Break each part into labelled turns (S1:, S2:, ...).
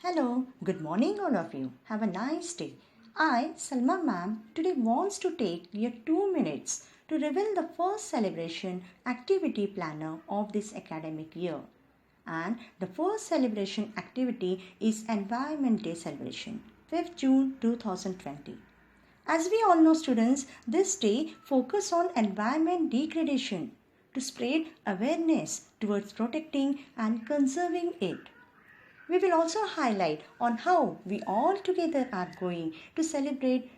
S1: Hello, good morning all of you. Have a nice day. I, Salma ma'am, today wants to take your 2 minutes to reveal the first celebration activity planner of this academic year. And the first celebration activity is Environment Day celebration, 5th June 2020. As we all know students, this day focus on environment degradation to spread awareness towards protecting and conserving it. We will also highlight on how we all together are going to celebrate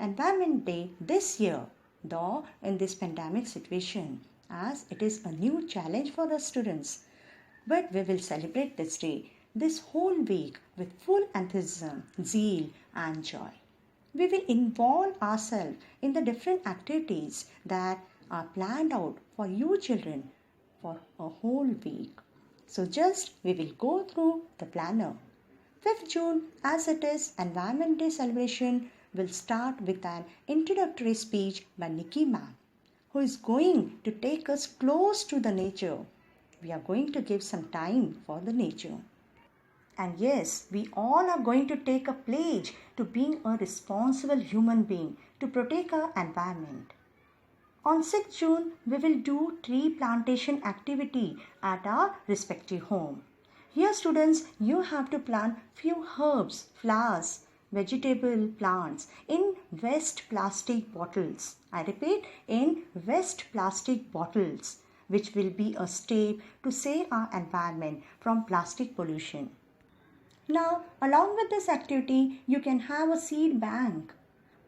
S1: Environment Day this year, though in this pandemic situation, as it is a new challenge for us students. But we will celebrate this day, this whole week with full enthusiasm, zeal and joy. We will involve ourselves in the different activities that are planned out for you children for a whole week. So just we will go through the planner. 5th June, as it is Environment Day celebration, will start with an introductory speech by Nikki ma'am, who is going to take us close to the nature. We are going to give some time for the nature. And yes, we all are going to take a pledge to being a responsible human being to protect our environment. On 6th June, we will do tree plantation activity at our respective home. Here students, you have to plant few herbs, flowers, vegetable plants in waste plastic bottles. I repeat, in waste plastic bottles, which will be a step to save our environment from plastic pollution. Now, along with this activity, you can have a seed bank.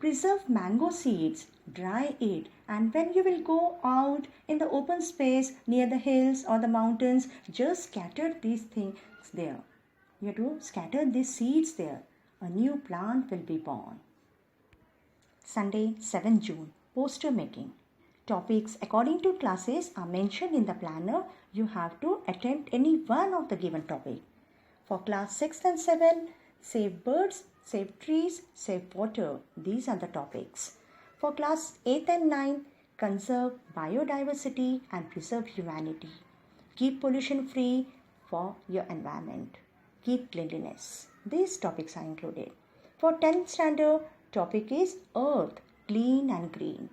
S1: Preserve mango seeds, dry it, and when you will go out in the open space near the hills or the mountains, just scatter these things there. You have to scatter these seeds there. A new plant will be born. Sunday, 7th June, poster making. Topics according to classes are mentioned in the planner. You have to attempt any one of the given topic. For class 6 and 7, save birds, save trees, save water. These are the topics. For class 8 and 9, conserve biodiversity and preserve humanity. Keep pollution free for your environment. Keep cleanliness. These topics are included. For 10th standard, topic is earth, clean and green.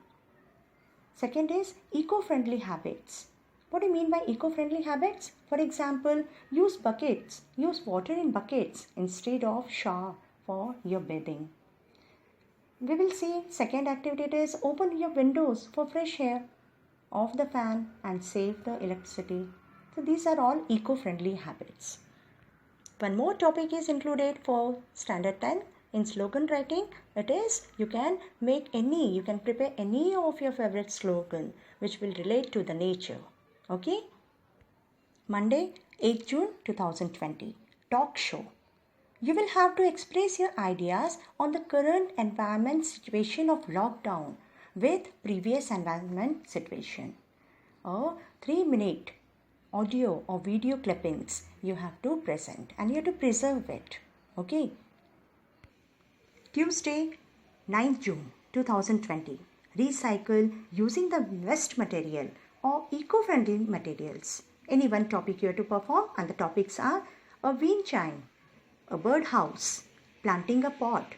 S1: Second is eco-friendly habits. What do you mean by eco-friendly habits? For example, use buckets. Use water in buckets instead of shower for your bathing. We will see second activity is open your windows for fresh air, off the fan and save the electricity. So these are all eco-friendly habits. One more topic is included for standard 10 in slogan writing. It is you can prepare any of your favorite slogan which will relate to the nature. Okay? Monday, 8 June 2020. Talk show. You will have to express your ideas on the current environment situation of lockdown with previous environment situation. A 3-minute audio or video clippings you have to present and you have to preserve it. Okay? Tuesday, 9th June 2020. Recycle using the waste material or eco-friendly materials. Any one topic you have to perform, and the topics are a wind chime, a bird house, planting a pot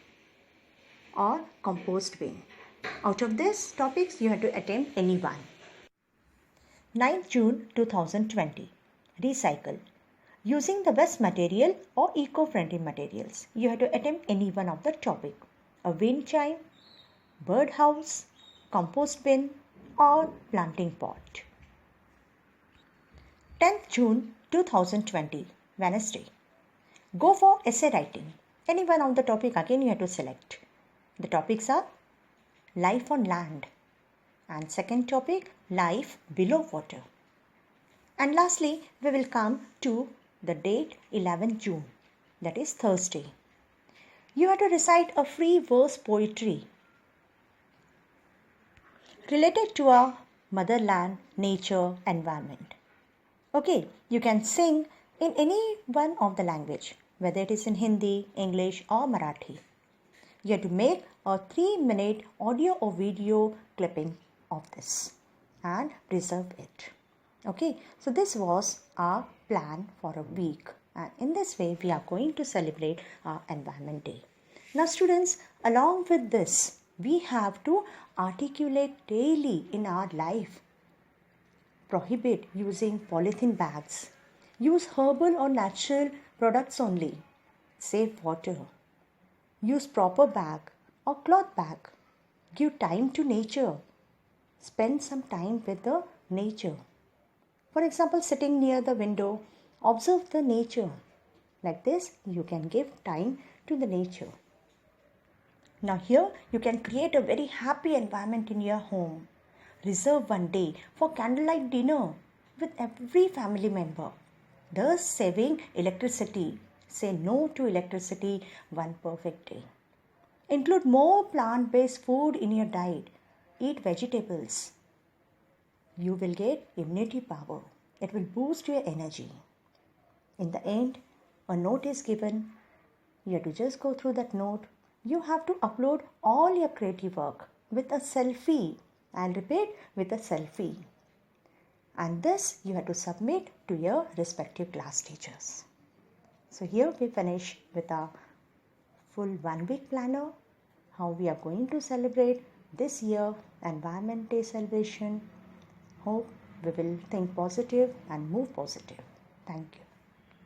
S1: or compost bin. Out of these topics you have to attempt any one. 9th June 2020. Recycle. Using the waste material or eco-friendly materials. You have to attempt any one of the topic. A wind chime, bird house, compost bin or planting pot. 10th June 2020. Wednesday. Go for essay writing. Any one of the topic again you have to select. The topics are life on land and second topic life below water. And lastly we will come to the date 11th June, that is Thursday. You have to recite a free verse poetry related to our motherland, nature, environment. Okay, you can sing in any one of the language, whether it is in Hindi, English or Marathi. You have to make a 3-minute audio or video clipping of this and preserve it. Okay, so this was our plan for a week. And in this way, we are going to celebrate our Environment Day. Now, students, along with this, we have to articulate daily in our life. Prohibit using polythene bags. Use herbal or natural products only. Save water. Use proper bag or cloth bag. Give time to nature. Spend some time with the nature. For example, sitting near the window, observe the nature. Like this, you can give time to the nature. Now here, you can create a very happy environment in your home. Reserve one day for candlelight dinner with every family member. Thus saving electricity. Say no to electricity one perfect day. Include more plant-based food in your diet. Eat vegetables. You will get immunity power. It will boost your energy. In the end, a note is given. You have to just go through that note. You have to upload all your creative work with a selfie. I'll repeat, with a selfie. And this you have to submit to your respective class teachers. So here we finish with our full 1 week planner, how we are going to celebrate this year Environment Day celebration. Hope we will think positive and move positive. Thank you.